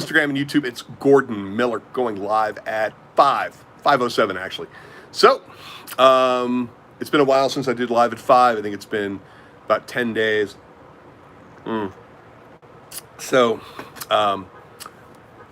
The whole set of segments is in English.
Instagram and YouTube, it's Gordon Miller going live at 5:07 actually. So, it's been a while since I did live at 5. I think it's been about 10 days. So, got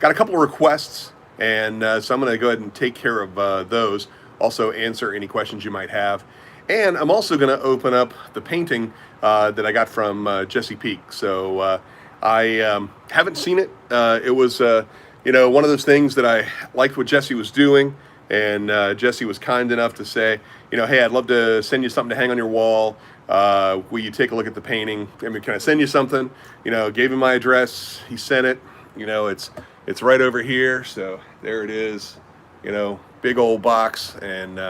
a couple of requests, and so I'm going to go ahead and take care of those. Also, answer any questions you might have. And I'm also going to open up the painting that I got from Jesse Peak. So, I haven't seen it. It was, one of those things that I liked what Jesse was doing. And Jesse was kind enough to say, hey, I'd love to send you something to hang on your wall. Will you take a look at the painting? I mean, can I send you something? Gave him my address. He sent it. It's right over here. So there it is. Big old box. And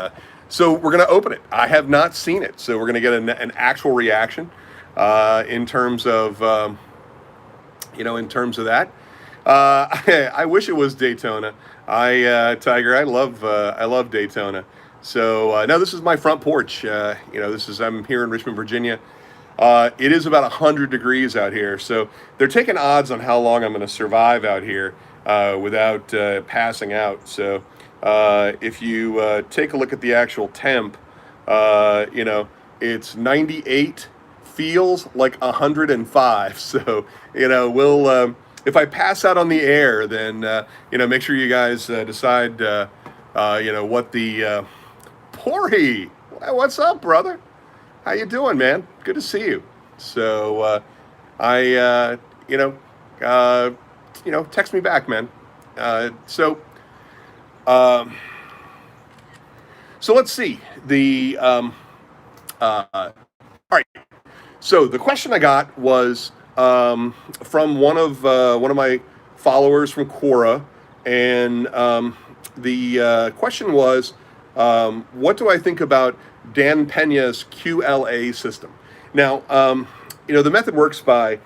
so we're going to open it. I have not seen it. So we're going to get an actual reaction in terms of that. I wish it was Daytona. Tiger, I love Daytona. So no, this is my front porch. I'm here in Richmond, Virginia. It is about 100 degrees out here. So they're taking odds on how long I'm going to survive out here without passing out. So if you take a look at the actual temp, it's 98. Feels like 105. So, we'll, if I pass out on the air, then, make sure you guys decide, what the, Pori, what's up, brother? How you doing, man? Good to see you. So, text me back, man. So let's see all right. So the question I got was from one of my followers from Quora, and the question was, what do I think about Dan Pena's QLA system? Now, the method works by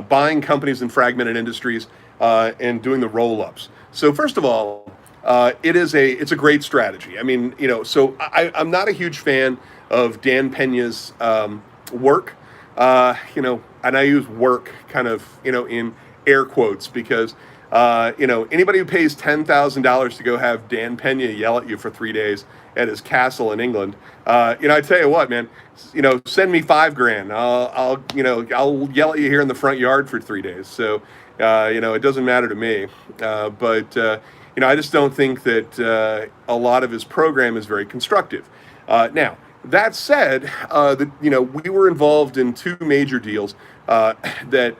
buying companies in fragmented industries and doing the roll-ups. So first of all, it's a great strategy. I mean, so I'm not a huge fan of Dan Pena's work. And I use work kind of, in air quotes because, anybody who pays $10,000 to go have Dan Pena yell at you for 3 days at his castle in England, I tell you what, man, send me $5,000. I'll yell at you here in the front yard for 3 days. So, it doesn't matter to me. But I just don't think that a lot of his program is very constructive. Now, that said, we were involved in two major deals, that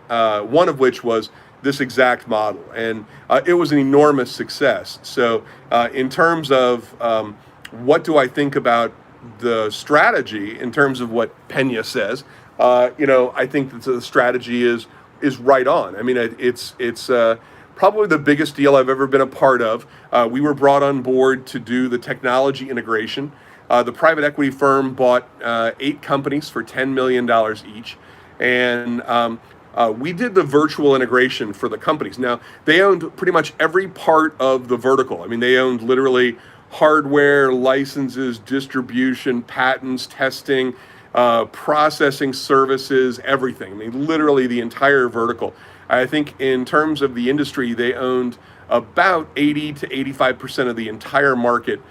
one of which was this exact model, and it was an enormous success. So, in terms of what do I think about the strategy, in terms of what Pena says, I think that the strategy is right on. I mean, it's probably the biggest deal I've ever been a part of. We were brought on board to do the technology integration. The private equity firm bought 8 companies for $10 million each, and we did the virtual integration for the companies. Now, they owned pretty much every part of the vertical. I mean, they owned literally hardware, licenses, distribution, patents, testing, processing services, everything. I mean, literally the entire vertical. I think in terms of the industry, they owned about 80 to 85% of the entire market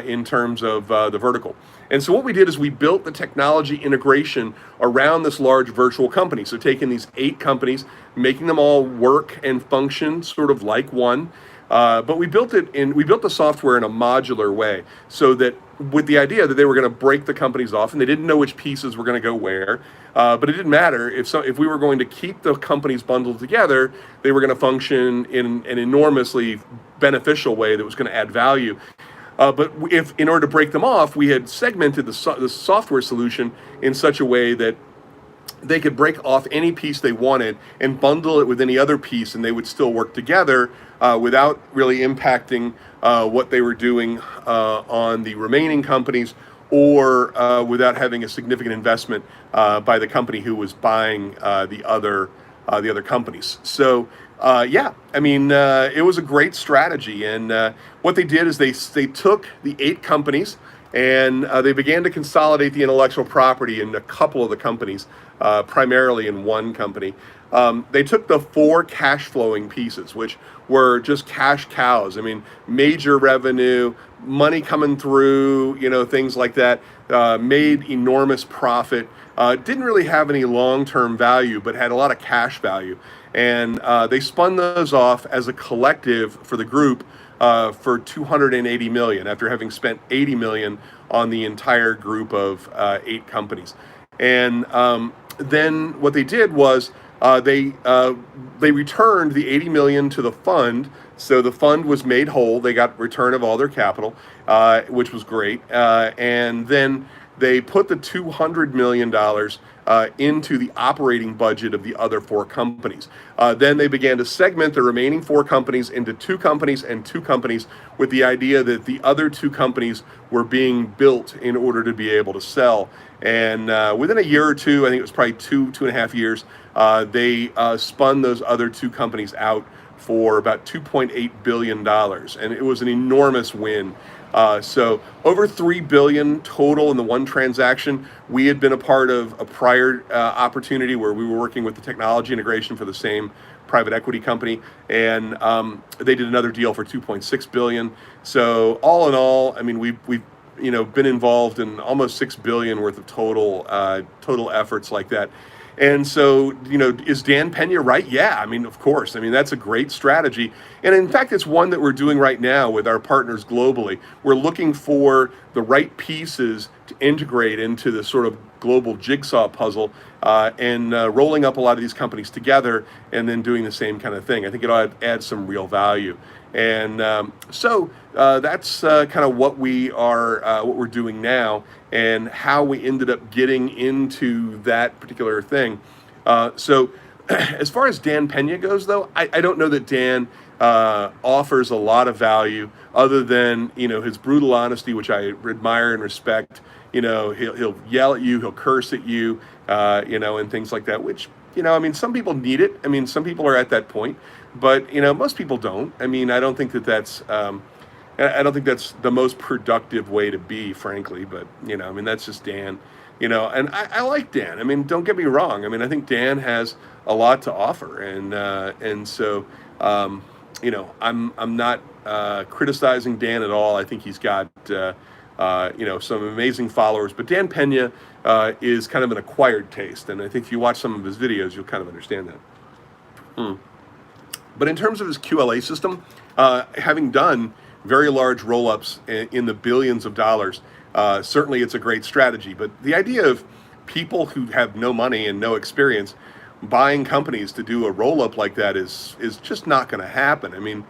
in terms of the vertical. And so what we did is we built the technology integration around this large virtual company. So taking these 8 companies, making them all work and function sort of like one. But we built the software in a modular way, so that with the idea that they were going to break the companies off, and they didn't know which pieces were going to go where. But it didn't matter if we were going to keep the companies bundled together, they were going to function in an enormously beneficial way that was going to add value. But if in order to break them off, we had segmented the software solution in such a way that they could break off any piece they wanted and bundle it with any other piece, and they would still work together without really impacting what they were doing on the remaining companies, or without having a significant investment by the company who was buying the other companies. So it was a great strategy. And what they did is they took the 8 companies and they began to consolidate the intellectual property in a couple of the companies, primarily in one company. They took the four cash flowing pieces, which were just cash cows. I mean, major revenue, money coming through, things like that. Made enormous profit. Didn't really have any long-term value, but had a lot of cash value. And they spun those off as a collective for the group for 280 million after having spent 80 million on the entire group of 8 companies. And then what they did was they returned the 80 million to the fund. So the fund was made whole. They got return of all their capital, which was great. And then they put the $200 million into the operating budget of the other 4 companies. Then they began to segment the remaining 4 companies into 2 companies and 2 companies, with the idea that the other 2 companies were being built in order to be able to sell. And within a year or two, I think it was probably 2.5 years, they spun those other 2 companies out for about $2.8 billion. And it was an enormous win. So over $3 billion total in the one transaction. We had been a part of a prior opportunity where we were working with the technology integration for the same private equity company, and they did another deal for $2.6 billion. So all in all, I mean, we've been involved in almost $6 billion worth of total efforts like that. And so, is Dan Pena right? Yeah, I mean, of course. I mean, that's a great strategy. And in fact, it's one that we're doing right now with our partners globally. We're looking for the right pieces to integrate into the sort of global jigsaw puzzle, and rolling up a lot of these companies together and then doing the same kind of thing. I think it'll add some real value. And so that's kind of what we're doing now, and how we ended up getting into that particular thing. So as far as Dan Pena goes, though, I don't know that Dan offers a lot of value other than his brutal honesty, which I admire and respect. He'll yell at you, he'll curse at you, and things like that, which I mean, some people need it. I mean, some people are at that point, but most people don't. I mean, I don't think that's the most productive way to be, frankly. But I mean, that's just Dan. And I like Dan. I mean, don't get me wrong. I mean, I think Dan has a lot to offer, and so I'm not criticizing Dan at all. I think he's got some amazing followers, but Dan Pena is kind of an acquired taste, and I think if you watch some of his videos, you'll kind of understand that. But in terms of his QLA system, having done very large roll-ups in the billions of dollars, certainly it's a great strategy. But the idea of people who have no money and no experience buying companies to do a roll-up like that is just not going to happen. I mean,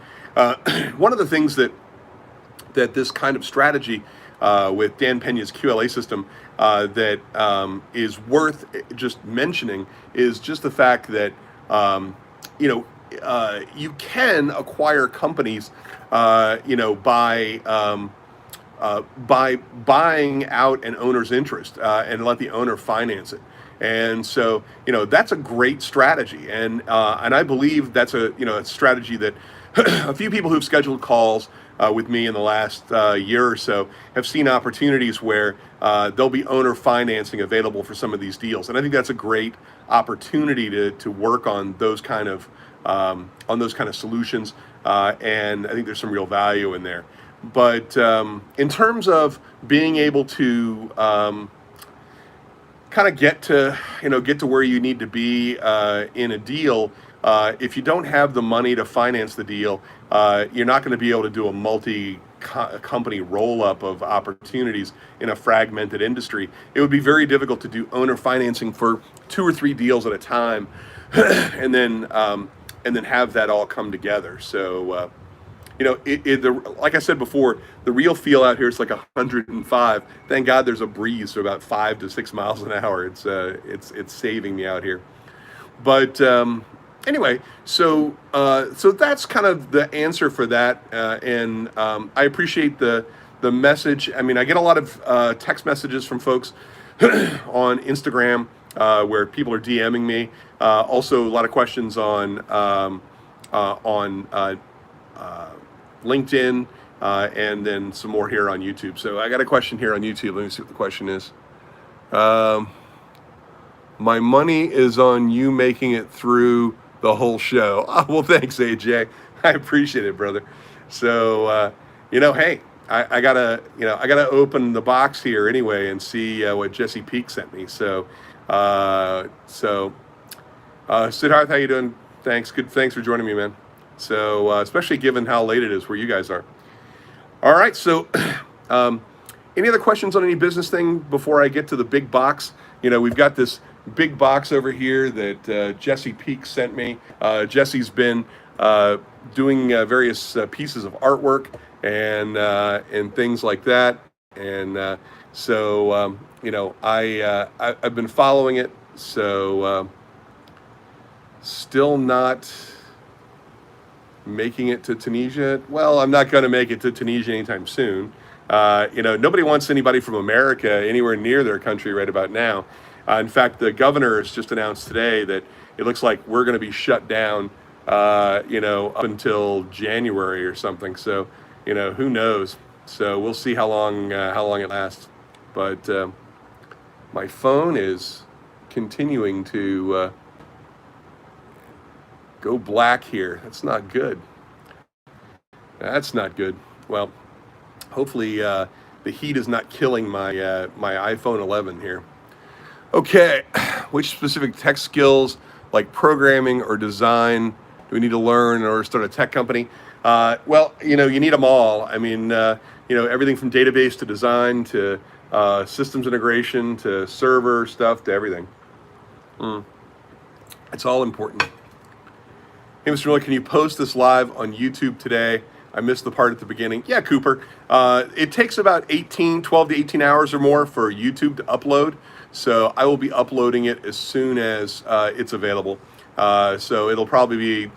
one of the things that this kind of strategy with Dan Pena's QLA system that is worth just mentioning is just the fact that you can acquire companies by buying out an owner's interest and let the owner finance it. And so that's a great strategy, and I believe that's a strategy that a few people who've scheduled calls with me in the last year or so have seen opportunities where there'll be owner financing available for some of these deals, and I think that's a great opportunity to work on those kind of solutions, and I think there's some real value in there. But in terms of being able to kind of get to where you need to be in a deal, if you don't have the money to finance the deal, you're not going to be able to do a multi-company roll-up of opportunities in a fragmented industry. It would be very difficult to do owner financing for 2 or 3 deals at a time, and then have that all come together. So like I said before, the real feel out here is like 105. Thank God there's a breeze, so about 5 to 6 miles an hour. It's saving me out here. But anyway, so that's kind of the answer for that, and I appreciate the message. I mean, I get a lot of text messages from folks on Instagram where people are DMing me. Also, a lot of questions on LinkedIn, and then some more here on YouTube. So I got a question here on YouTube. Let me see what the question is. My money is on you making it through the whole show. Oh, well, thanks, AJ. I appreciate it, brother. So, hey, I gotta open the box here anyway and see what Jesse Peak sent me. Siddharth, how you doing? Thanks. Good. Thanks for joining me, man. So, especially given how late it is where you guys are. All right. So, any other questions on any business thing before I get to the big box? We've got this big box over here that Jesse Peak sent me. Jesse's been doing various pieces of artwork and things like that. And I've been following it. So still not making it to Tunisia. Well, I'm not going to make it to Tunisia anytime soon. Nobody wants anybody from America anywhere near their country right about now. In fact, the governor has just announced today that it looks like we're going to be shut down, up until January or something. So, who knows? So we'll see how long it lasts. But my phone is continuing to go black here. That's not good. That's not good. Well, hopefully the heat is not killing my iPhone 11 here. Okay, which specific tech skills like programming or design do we need to learn in order to start a tech company? Well, you need them all. I mean, everything from database to design to systems integration to server stuff to everything. It's all important. Hey, Mr. Miller, can you post this live on YouTube today? I missed the part at the beginning. Yeah, Cooper. It takes about 12 to 18 hours or more for YouTube to upload. So I will be uploading it as soon as it's available. So it'll probably be,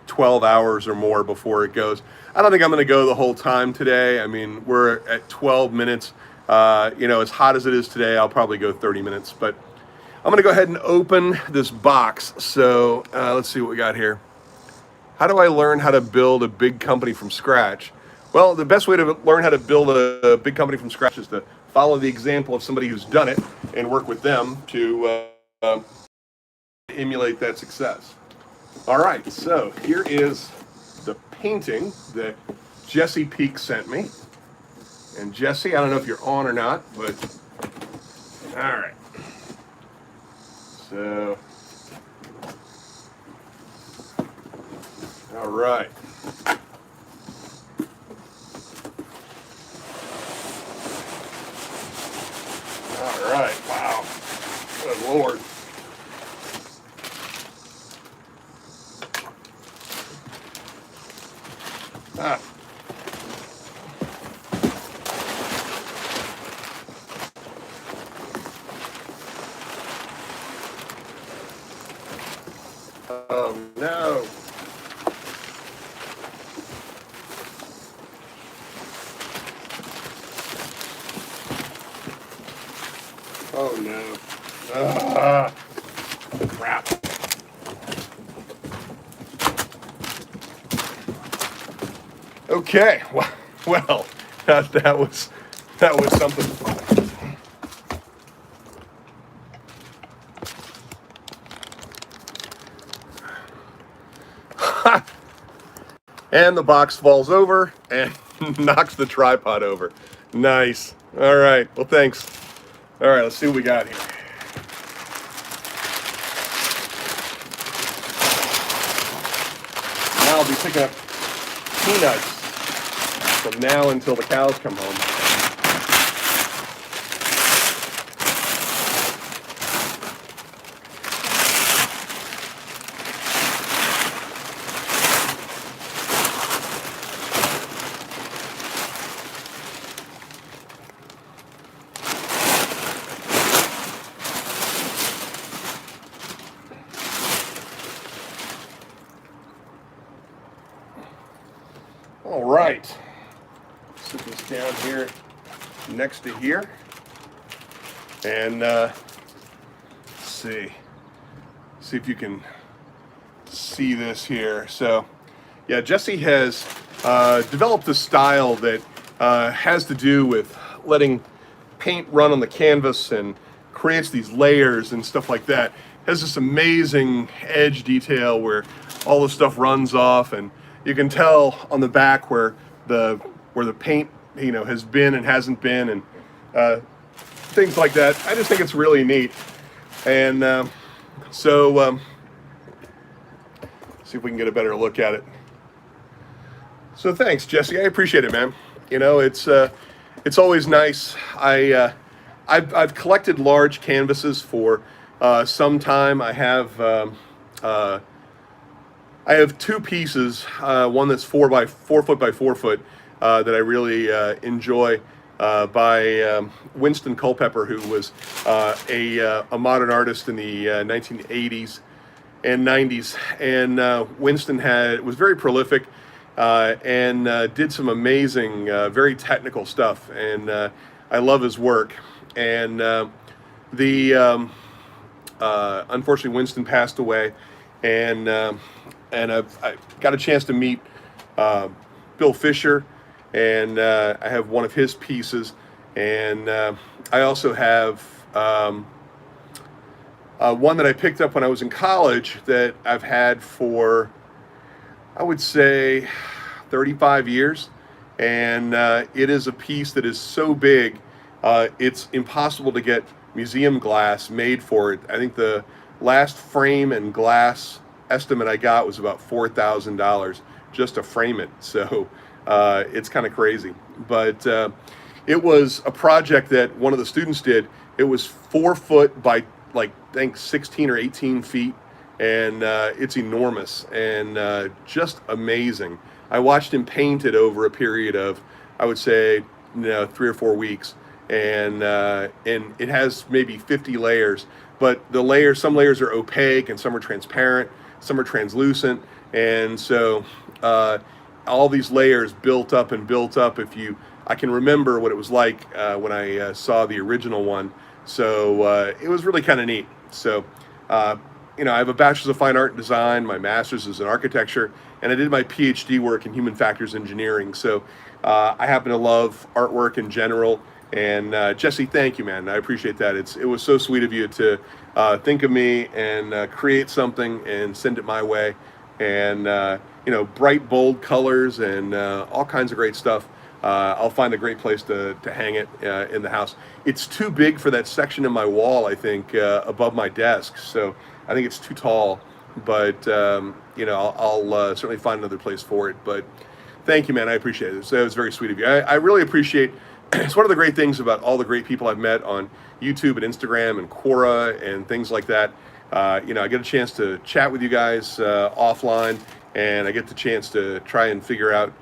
12 hours or more before it goes. I don't think I'm going to go the whole time today. I mean, we're at 12 minutes. As hot as it is today, I'll probably go 30 minutes. But I'm going to go ahead and open this box. So let's see what we got here. How do I learn how to build a big company from scratch? Well, the best way to learn how to build a big company from scratch is to follow the example of somebody who's done it and work with them to emulate that success. All right, so here is the painting that Jesse Peak sent me. And Jesse, I don't know if you're on or not, but all right. So, all right. All right, wow. Good Lord. Ah. Oh no. Oh no. Ah, crap. Okay. Well, that was something. And the box falls over and knocks the tripod over. Nice. All right. Well, thanks. All right. Let's see what we got here. Now I'll be picking up peanuts from now until the cows come home. All right, sit this down here next to here, and see if you can see this here. So, yeah, Jesse has developed a style that has to do with letting paint run on the canvas and creates these layers and stuff like that. It has this amazing edge detail where all the stuff runs off, and you can tell on the back where the paint has been and hasn't been, and things like that. I just think it's really neat. And so see if we can get a better look at it. So thanks, Jesse. I appreciate it, man. It's always nice. I've collected large canvases for some time. I have two pieces. One that's 4 foot by 4 foot that I really enjoy by Winston Culpepper, who was a modern artist in the 1980s and 90s. And Winston was very prolific and did some amazing, very technical stuff. And I love his work. And unfortunately, Winston passed away, and I got a chance to meet Bill Fisher, and I have one of his pieces, and I also have one that I picked up when I was in college that I've had for, I would say, 35 years, and it is a piece that is so big, it's impossible to get museum glass made for it. I think the last frame and glass estimate I got was about $4,000 just to frame it. So it's kind of crazy. But it was a project that one of the students did. It was 4 foot by I think 16 or 18 feet. And it's enormous and just amazing. I watched him paint it over a period of, I would say, 3 or 4 weeks. And it has maybe 50 layers, but some layers are opaque and some are transparent, some are translucent, and so all these layers built up and built up. I can remember what it was like when I saw the original one, so it was really kind of neat. So I have a bachelor's of fine art and design, my master's is in architecture, and I did my PhD work in human factors engineering. So I happen to love artwork in general. And Jesse, thank you, man. I appreciate that. It was so sweet of you to think of me and create something and send it my way. And bright, bold colors and all kinds of great stuff. I'll find a great place to hang it in the house. It's too big for that section in my wall, I think, above my desk. So I think it's too tall. But I'll certainly find another place for it. But thank you, man. I appreciate it. So it was very sweet of you. I really appreciate. It's one of the great things about all the great people I've met on YouTube and Instagram and Quora and things like that. I get a chance to chat with you guys offline, and I get the chance to try and figure out,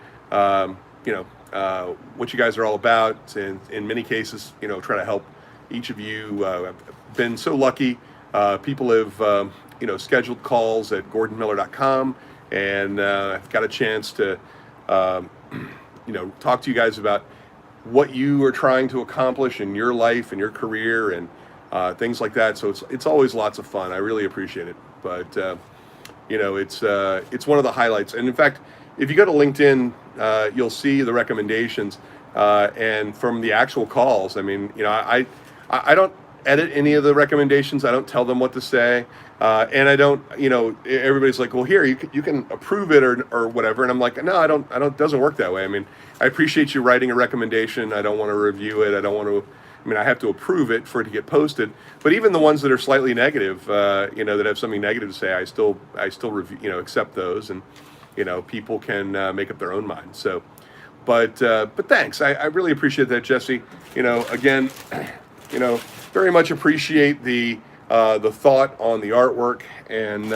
what you guys are all about, and in many cases, try to help each of you. I've been so lucky. People have, scheduled calls at gordonmiller.com, and I've got a chance to, talk to you guys about what you are trying to accomplish in your life and your career and things like that. So it's always lots of fun. I really appreciate it. But it's one of the highlights. And in fact, if you go to LinkedIn, you'll see the recommendations and from the actual calls. I mean, I don't edit any of the recommendations. I don't tell them what to say, and I don't. Everybody's like, "Well, here you can approve it or whatever," and I'm like, "No, I don't. It doesn't work that way." I mean, I appreciate you writing a recommendation. I don't want to review it. I don't want to. I have to approve it for it to get posted. But even the ones that are slightly negative, that have something negative to say, I still review, accept those, and people can make up their own mind. So, but thanks. I really appreciate that, Jesse. Again, very much appreciate the thought on the artwork. And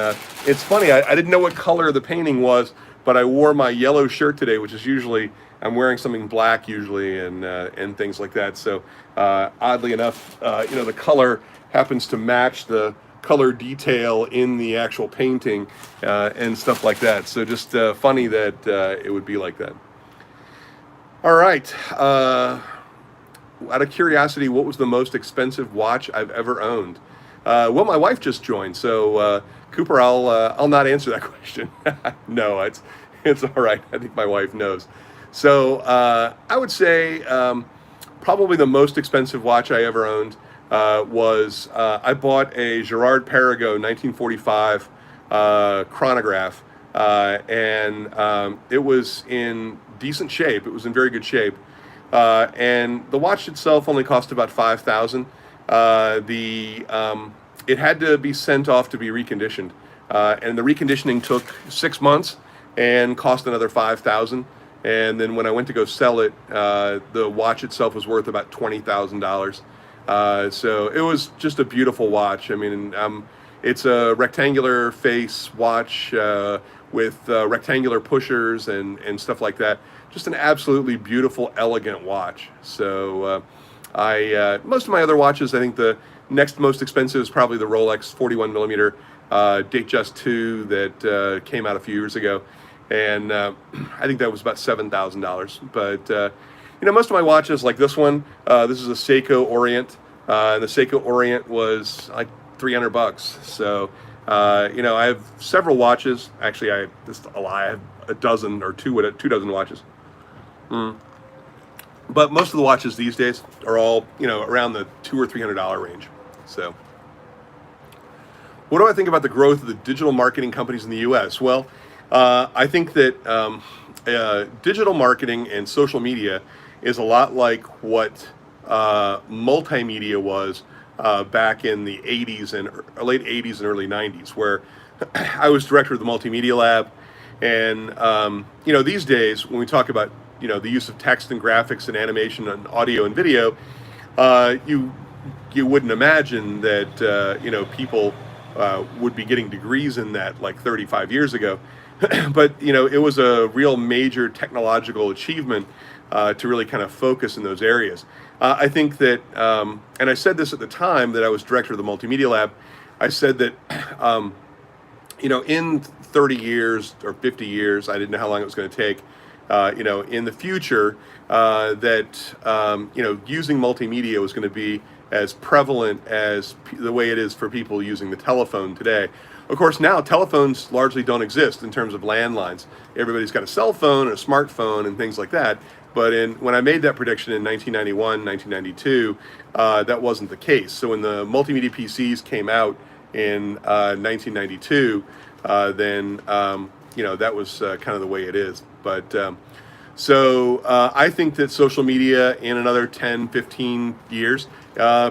it's funny, I didn't know what color the painting was, but I wore my yellow shirt today, which is usually, I'm wearing something black usually, and things like that. So oddly enough, the color happens to match the color detail in the actual painting and stuff like that. So just funny that it would be like that. All right. Out of curiosity, what was the most expensive watch I've ever owned? Well, my wife just joined, so Cooper, I'll not answer that question. No, it's all right. I think my wife knows. So I would say probably the most expensive watch I ever owned was I bought a Gerard Perregaux 1945 chronograph, and it was in decent shape. It was in very good shape, and the watch itself only cost about 5,000. It had to be sent off to be reconditioned, and the reconditioning took 6 months and cost another 5,000. And then when I went to go sell it, the watch itself was worth about $20,000. So it was just a beautiful watch. I mean, it's a rectangular face watch with rectangular pushers and stuff like that. Just an absolutely beautiful, elegant watch. So most of my other watches, I think the next most expensive is probably the Rolex 41 millimeter Datejust 2 that came out a few years ago. And I think that was about $7,000. But most of my watches, like this one, this is a Seiko Orient, and the Seiko Orient was like $300. So I have several watches. Actually, this is a lie. I have a dozen or two dozen watches. But most of the watches these days are all around the $200 or $300 range. So, what do I think about the growth of the digital marketing companies in the U.S.? Well, I think that digital marketing and social media is a lot like what multimedia was back in the 80s and late 80s and early 90s, where I was director of the multimedia lab. And, these days when we talk about, the use of text and graphics and animation and audio and video, you wouldn't imagine that, people would be getting degrees in that like 35 years ago. But it was a real major technological achievement to really kind of focus in those areas. I think that, and I said this at the time that I was director of the multimedia lab. I said that, in 30 years or 50 years, I didn't know how long it was going to take. In the future, that using multimedia was going to be as prevalent as the way it is for people using the telephone today. Of course, now telephones largely don't exist in terms of landlines. Everybody's got a cell phone and a smartphone and things like that. But when I made that prediction in 1991, 1992, that wasn't the case. So when the multimedia PCs came out in 1992, then that was kind of the way it is. But so I think that social media in another 10, 15 years,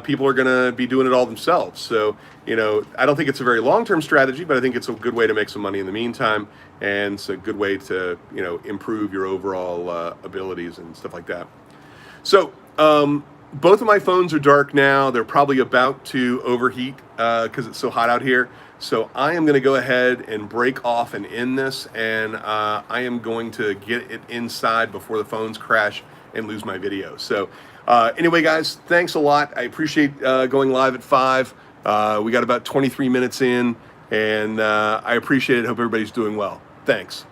people are going to be doing it all themselves. So, I don't think it's a very long-term strategy, but I think it's a good way to make some money in the meantime. And it's a good way to, improve your overall abilities and stuff like that. So both of my phones are dark now. They're probably about to overheat because it's so hot out here. So I am going to go ahead and break off and end this, and I am going to get it inside before the phones crash and lose my video. So anyway, guys, thanks a lot. I appreciate going live at 5. We got about 23 minutes in, and I appreciate it. Hope everybody's doing well. Thanks.